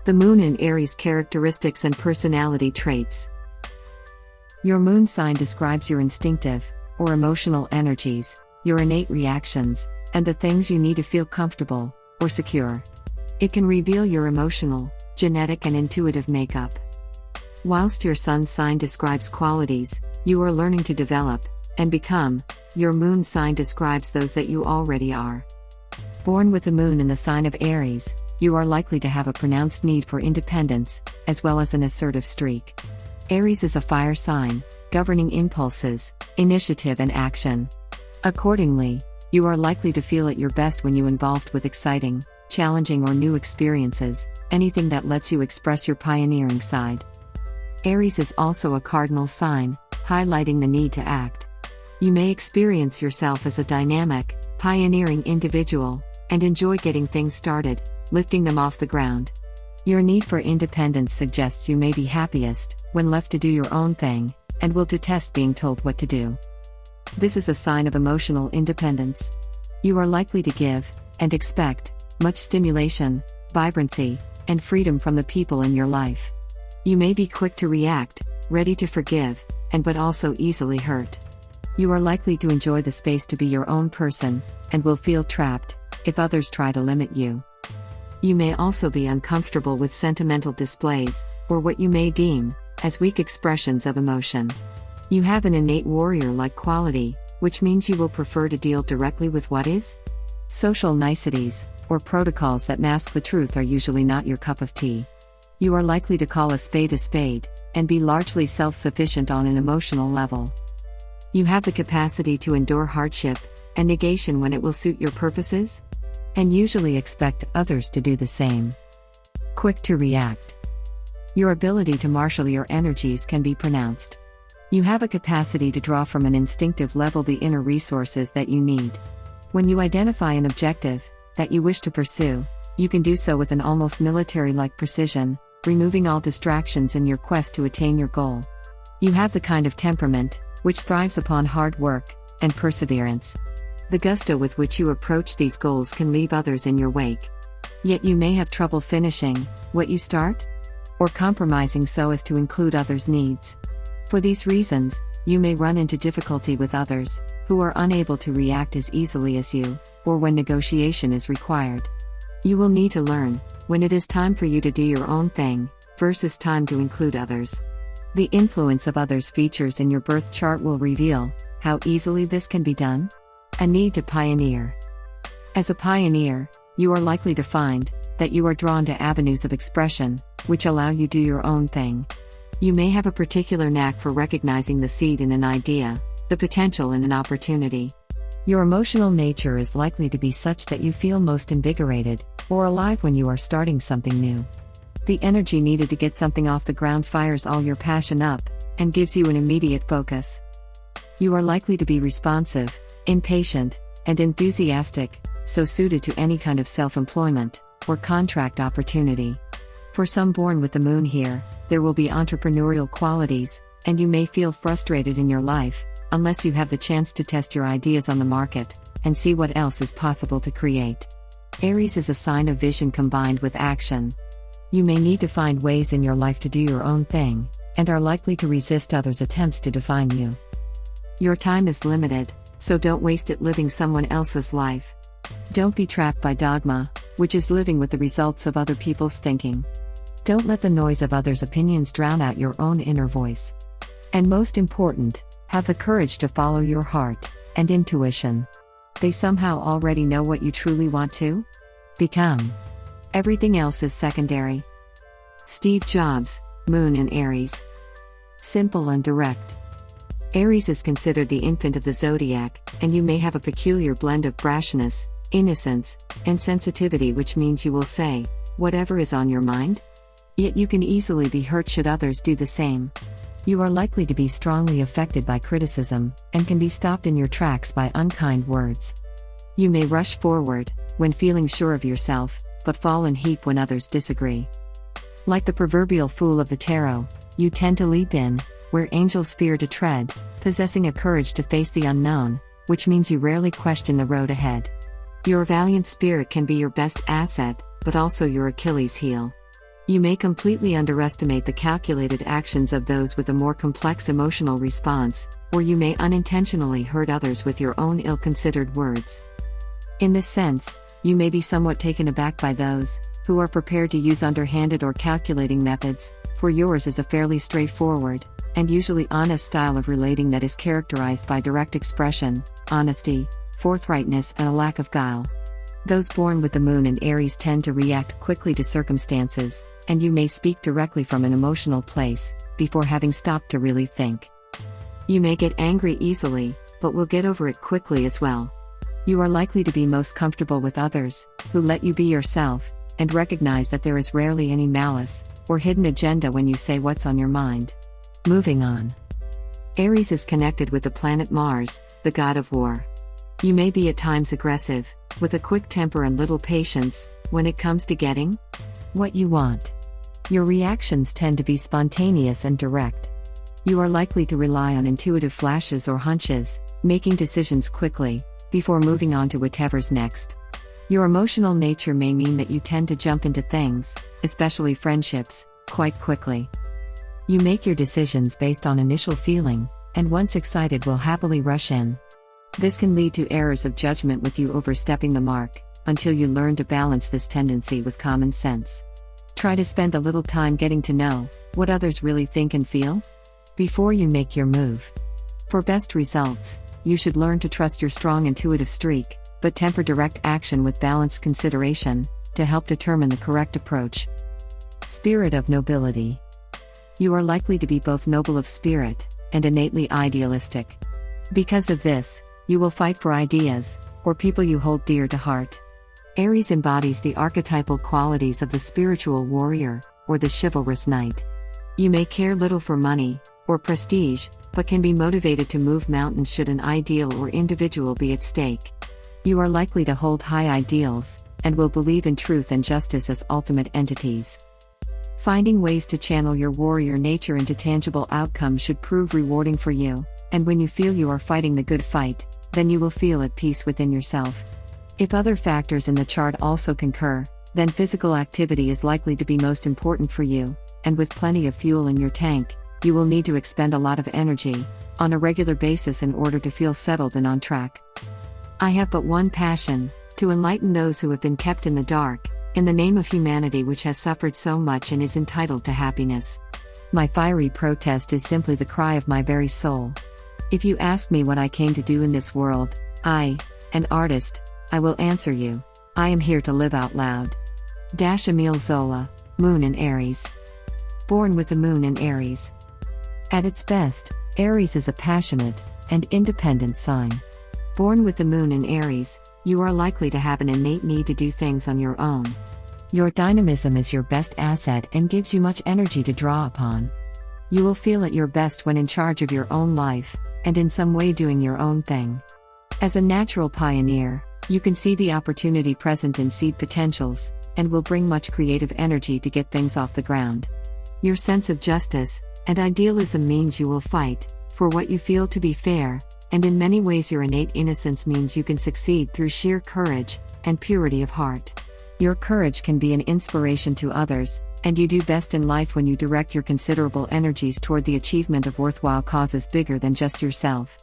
The Moon in Aries characteristics and personality traits. Your moon sign describes your instinctive, or emotional energies, your innate reactions, and the things you need to feel comfortable, or secure. It can reveal your emotional, genetic and intuitive makeup. Whilst your sun sign describes qualities you are learning to develop and become, your moon sign describes those that you already are. Born with the moon in the sign of Aries, you are likely to have a pronounced need for independence, as well as an assertive streak. Aries is a fire sign, governing impulses, initiative and action. Accordingly, you are likely to feel at your best when you're involved with exciting, challenging or new experiences, anything that lets you express your pioneering side. Aries is also a cardinal sign, highlighting the need to act. You may experience yourself as a dynamic, pioneering individual, and enjoy getting things started, lifting them off the ground. Your need for independence suggests you may be happiest when left to do your own thing, and will detest being told what to do. This is a sign of emotional independence. You are likely to give, and expect, much stimulation, vibrancy, and freedom from the people in your life. You may be quick to react, ready to forgive, but also easily hurt. You are likely to enjoy the space to be your own person, and will feel trapped if others try to limit you. You may also be uncomfortable with sentimental displays, or what you may deem as weak expressions of emotion. You have an innate warrior-like quality, which means you will prefer to deal directly with what is. Social niceties, or protocols that mask the truth are usually not your cup of tea. You are likely to call a spade, and be largely self-sufficient on an emotional level. You have the capacity to endure hardship and negation when it will suit your purposes, and usually expect others to do the same. Quick to react. Your ability to marshal your energies can be pronounced. You have a capacity to draw from an instinctive level the inner resources that you need. When you identify an objective that you wish to pursue, you can do so with an almost military-like precision, removing all distractions in your quest to attain your goal. You have the kind of temperament which thrives upon hard work and perseverance. The gusto with which you approach these goals can leave others in your wake. Yet you may have trouble finishing what you start, or compromising so as to include others' needs. For these reasons, you may run into difficulty with others who are unable to react as easily as you, or when negotiation is required. You will need to learn when it is time for you to do your own thing, versus time to include others. The influence of others' features in your birth chart will reveal how easily this can be done. A need to pioneer. As a pioneer, you are likely to find that you are drawn to avenues of expression, which allow you to do your own thing. You may have a particular knack for recognizing the seed in an idea, the potential in an opportunity. Your emotional nature is likely to be such that you feel most invigorated, or alive when you are starting something new. The energy needed to get something off the ground fires all your passion up, and gives you an immediate focus. You are likely to be responsive, impatient, and enthusiastic, so suited to any kind of self-employment or contract opportunity. For some born with the moon here, there will be entrepreneurial qualities, and you may feel frustrated in your life, unless you have the chance to test your ideas on the market, and see what else is possible to create. Aries is a sign of vision combined with action. You may need to find ways in your life to do your own thing, and are likely to resist others' attempts to define you. Your time is limited, so don't waste it living someone else's life. Don't be trapped by dogma, which is living with the results of other people's thinking. Don't let the noise of others' opinions drown out your own inner voice. And most important, have the courage to follow your heart and intuition. They somehow already know what you truly want to become. Everything else is secondary. Steve Jobs, Moon in Aries. Simple and direct. Aries is considered the infant of the zodiac, and you may have a peculiar blend of brashness, innocence, and sensitivity, which means you will say whatever is on your mind. Yet you can easily be hurt should others do the same. You are likely to be strongly affected by criticism, and can be stopped in your tracks by unkind words. You may rush forward when feeling sure of yourself, but fall in heap when others disagree. Like the proverbial fool of the tarot, you tend to leap in where angels fear to tread, possessing a courage to face the unknown, which means you rarely question the road ahead. Your valiant spirit can be your best asset, but also your Achilles heel. You may completely underestimate the calculated actions of those with a more complex emotional response, or you may unintentionally hurt others with your own ill-considered words. In this sense, you may be somewhat taken aback by those who are prepared to use underhanded or calculating methods, for yours is a fairly straightforward and usually honest style of relating that is characterized by direct expression, honesty, forthrightness, and a lack of guile. Those born with the moon in Aries tend to react quickly to circumstances, and you may speak directly from an emotional place, before having stopped to really think. You may get angry easily, but will get over it quickly as well. You are likely to be most comfortable with others who let you be yourself, and recognize that there is rarely any malice or hidden agenda when you say what's on your mind. Moving on. Aries is connected with the planet Mars, the god of war. You may be at times aggressive, with a quick temper and little patience, when it comes to getting what you want. Your reactions tend to be spontaneous and direct. You are likely to rely on intuitive flashes or hunches, making decisions quickly, before moving on to whatever's next. Your emotional nature may mean that you tend to jump into things, especially friendships, quite quickly. You make your decisions based on initial feeling, and once excited will happily rush in. This can lead to errors of judgment with you overstepping the mark, until you learn to balance this tendency with common sense. Try to spend a little time getting to know what others really think and feel before you make your move. For best results, you should learn to trust your strong intuitive streak, but temper direct action with balanced consideration to help determine the correct approach. Spirit of nobility. You are likely to be both noble of spirit and innately idealistic. Because of this, you will fight for ideas or people you hold dear to heart. Aries embodies the archetypal qualities of the spiritual warrior or the chivalrous knight. You may care little for money or prestige, but can be motivated to move mountains should an ideal or individual be at stake. You are likely to hold high ideals and will believe in truth and justice as ultimate entities. Finding ways to channel your warrior nature into tangible outcomes should prove rewarding for you, and when you feel you are fighting the good fight, then you will feel at peace within yourself. If other factors in the chart also concur, then physical activity is likely to be most important for you, and with plenty of fuel in your tank, you will need to expend a lot of energy on a regular basis in order to feel settled and on track. I have but one passion: to enlighten those who have been kept in the dark, in the name of humanity which has suffered so much and is entitled to happiness. My fiery protest is simply the cry of my very soul. If you ask me what I came to do in this world, an artist, I will answer you: I am here to live out loud. Émile Zola, Moon in Aries. Born with the moon in Aries. At its best, Aries is a passionate and independent sign. Born with the moon in Aries, you are likely to have an innate need to do things on your own. Your dynamism is your best asset and gives you much energy to draw upon. You will feel at your best when in charge of your own life, and in some way doing your own thing. As a natural pioneer, you can see the opportunity present in seed potentials, and will bring much creative energy to get things off the ground. Your sense of justice and idealism means you will fight for what you feel to be fair, and in many ways your innate innocence means you can succeed through sheer courage and purity of heart. Your courage can be an inspiration to others, and you do best in life when you direct your considerable energies toward the achievement of worthwhile causes bigger than just yourself.